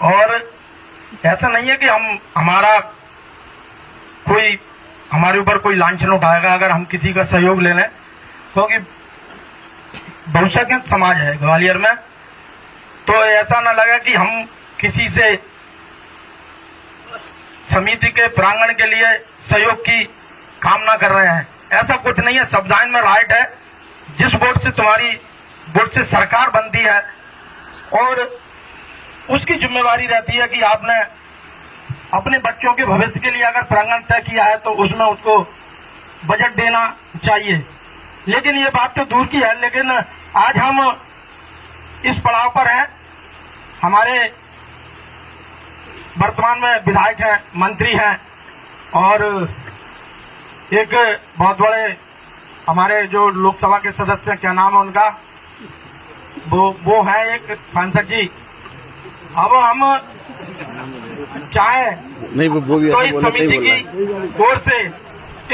और ऐसा नहीं है कि हमारे ऊपर कोई लांछन उठाएगा अगर हम किसी का सहयोग ले लें, क्योंकि बहुसंख्यक समाज है ग्वालियर में, तो ऐसा ना लगे कि हम किसी से समिति के प्रांगण के लिए सहयोग की कामना कर रहे हैं। ऐसा कुछ नहीं है। संविधान में राइट है, जिस वोट से तुम्हारी वोट से सरकार बनती है और उसकी जिम्मेवारी रहती है कि आपने अपने बच्चों के भविष्य के लिए अगर प्रांगण तय किया है तो उसमें उसको बजट देना चाहिए। लेकिन ये बात तो दूर की है, लेकिन आज हम इस पड़ाव पर हैं। हमारे वर्तमान में विधायक हैं, मंत्री हैं और एक बहुत बड़े हमारे जो लोकसभा के सदस्य हैं, क्या नाम है उनका, वो है एक सांसद जी। अब हम चाहे तो इस समिति की ओर से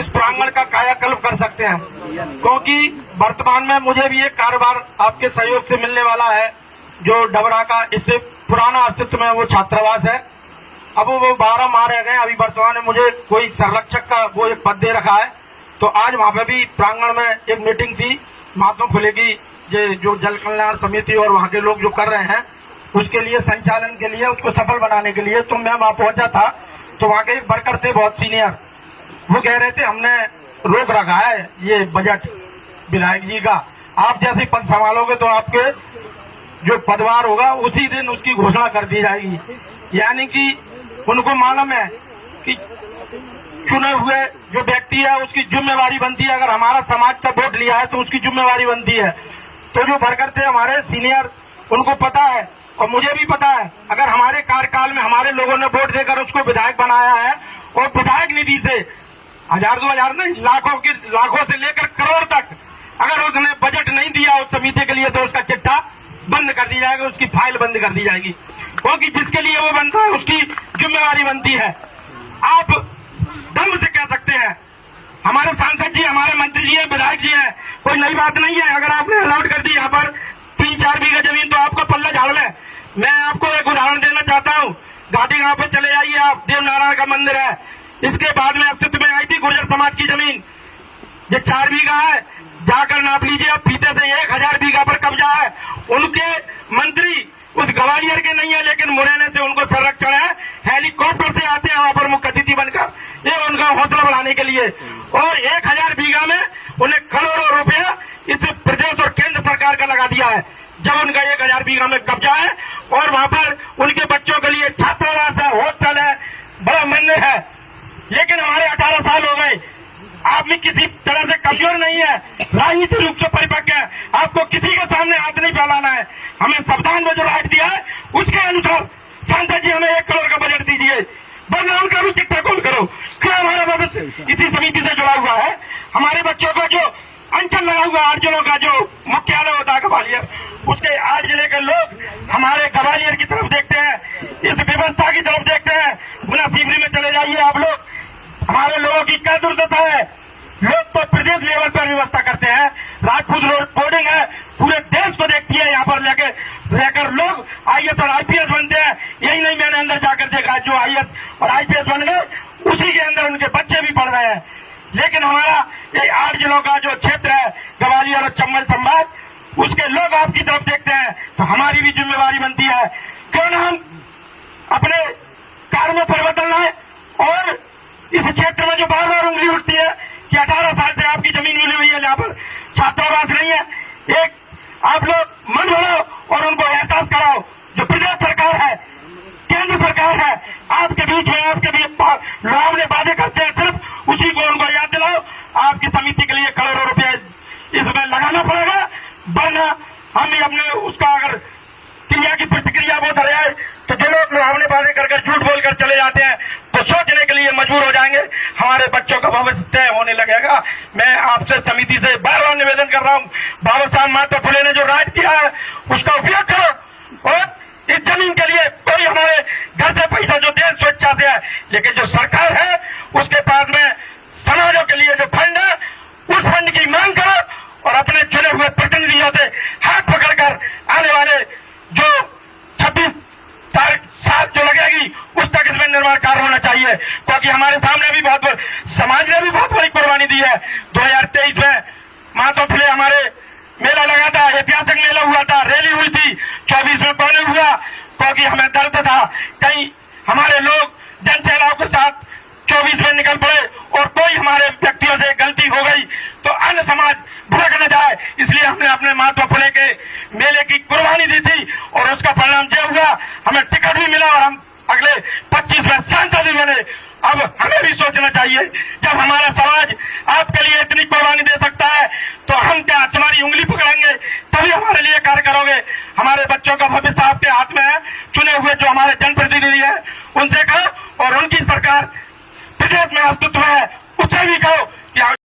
इस प्रांगण का कायाकल्प कर सकते हैं, क्योंकि वर्तमान में मुझे भी एक कारोबार आपके सहयोग से मिलने वाला है जो डबरा का इससे पुराना अस्तित्व में वो छात्रावास है। अब वो 12 माह रह गए। अभी वर्तमान में मुझे कोई संरक्षक का वो एक पद दे रखा है, तो आज वहां पे भी प्रांगण में एक मीटिंग थी महात्मा फुले की जो जल कल्याण समिति और वहां के लोग जो कर रहे हैं उसके लिए संचालन के लिए उसको सफल बनाने के लिए। तो मैं वहां पहुंचा था तो वहां के एक वर्कर थे बहुत सीनियर, वो कह रहे थे हमने रोक रखा है ये बजट विधायक जी का, आप जैसे पद संभालोगे तो आपके जो पदभार होगा उसी दिन उसकी घोषणा कर दी जाएगी। यानी कि उनको मालूम है कि चुने हुए जो व्यक्ति है उसकी जिम्मेवारी बनती है, अगर हमारा समाज का वोट लिया है तो उसकी जिम्मेवारी बनती है। तो जो वर्कर थे हमारे सीनियर, उनको पता है और मुझे भी पता है, अगर हमारे कार्यकाल में हमारे लोगों ने वोट देकर उसको विधायक बनाया है और विधायक निधि से 1000-2000 नहीं, लाखों से लेकर करोड़ तक अगर उसने बजट नहीं दिया उस समिति के लिए तो उसका चिट्ठा बंद कर दी जाएगी, उसकी फाइल बंद कर दी जाएगी, क्योंकि जिसके लिए वो बनता है उसकी जिम्मेवारी बनती है। आप दम से कह सकते हैं, हमारे सांसद जी, हमारे मंत्री जी हैं, विधायक जी हैं, कोई नई बात नहीं है। अगर आपने अलॉट कर दी यहाँ पर 3-4 बीघा जमीन तो आपका पल्ला झाड़ ले। मैं आपको एक उदाहरण देना चाहता हूँ, घाटी गांव पे चले जाइए आप, देव नारायण का मंदिर है, इसके बाद में अस्तित्व में आई थी गुर्जर समाज की जमीन, ये 4 बीघा है, जाकर नाप लीजिए, अब फीते से 1000 बीघा पर कब्जा है। उनके मंत्री उस ग्वालियर के नहीं है, लेकिन मुरैना से उनको संरक्षण है, हेलीकॉप्टर से आते हैं वहां पर मुख्य अतिथि बनकर, ये उनका हौसला बढ़ाने के लिए। और 1000 बीघा में उन्हें करोड़ों रुपया इस प्रदेश और केंद्र सरकार का लगा दिया है, जब उनका 1000 बीघा में कब्जा है। और वहां पर उनके बच्चों के लिए छात्रावास है, हॉस्टल है, बड़ा मंदिर है। लेकिन हमारे 18 साल हो गए, आदमी किसी तरह से कमजोर नहीं है, राजनीतिक रूप से परिपक्व है, आपको किसी के सामने हाथ नहीं फैलाना है। हमें संविधान में जो राइट दिया है उसके अनुसार सांसद जी हमें 1 करोड़ का बजट दीजिए, वरना उनका भी चिट्ठा कॉल करो। क्या हमारा भविष्य इसी समिति से जुड़ा हुआ है? हमारे बच्चों का जो अंचल लगा हुआ 8 जिलों का जो मुख्यालय होता है ग्वालियर, उसके 8 जिले के लोग हमारे ग्वालियर की तरफ देखते हैं, इस व्यवस्था की तरफ देखते हैं। गुना सीवरी में चले जाइए आप लोग, हमारे लोगों की क्या दुर्दशा है। लोग तो प्रदेश लेवल पर व्यवस्था करते हैं, राजपूत बोर्डिंग है, पूरे देश को देखती है, यहाँ पर लेकर लोग IAS और IPS बनते हैं। यही नहीं, मैंने अंदर जाकर देखा, जो IAS और IPS बन गए उसी के अंदर उनके बच्चे भी पढ़ रहे हैं। लेकिन हमारा ये 8 जिलों का जो क्षेत्र है ग्वालियर और चंबल संभाग, उसके लोग आपकी तरफ देखते हैं, तो हमारी भी जिम्मेवारी बनती है, क्यों ना हम अपने कार्य में परिवर्तन लाए। और इस क्षेत्र में जो बार-बार उंगली उठती है कि 18 साल से आपकी जमीन मिली हुई है, यहाँ पर छात्रावास नहीं है, एक आप लोग मन बढ़ाओ और उनको एहसास कराओ, जो प्रदेश सरकार है, केंद्र सरकार है, आपके बीच में आपके भी लुभावने वादे करते हैं, सिर्फ उसी को उनको याद दिलाओ। आपकी समिति के लिए करोड़ों रुपए इसमें लगाना पड़ेगा, वरना हम भी अपने उसका अगर क्रिया की प्रतिक्रिया वो धरे तो जो लोग लुभावने वादे कर झूठ बोलकर चले जाते हैं तो सोचने के लिए मजबूर हो जाएंगे, हमारे बच्चों का भविष्य तय होने लगेगा। मैं आपसे समिति से बार-बार निवेदन कर रहा हूँ, बाबा साहब महात्मा फुले ने जो राइट किया है उसका उपयोग करो। और इस जमीन के लिए कोई हमारे घर से पैसा जो दे स्वेच्छा से है, लेकिन जो सरकार है उसके पास में समाजों के लिए जो फंड है उस फंड की मांग करो और अपने चुने हुए प्रतिनिधियों से हाथ पकड़कर आने वाले जो 26 तारीख 7 कार्य होना चाहिए, क्योंकि हमारे सामने भी समाज ने भी बहुत बड़ी कुर्बानी दी है। 2023 में माधो फुले हमारे मेला लगा था, ऐतिहासिक मेला हुआ था, रैली हुई थी। 24 में कौन हुआ, क्योंकि हमें दर्द था कहीं हमारे लोग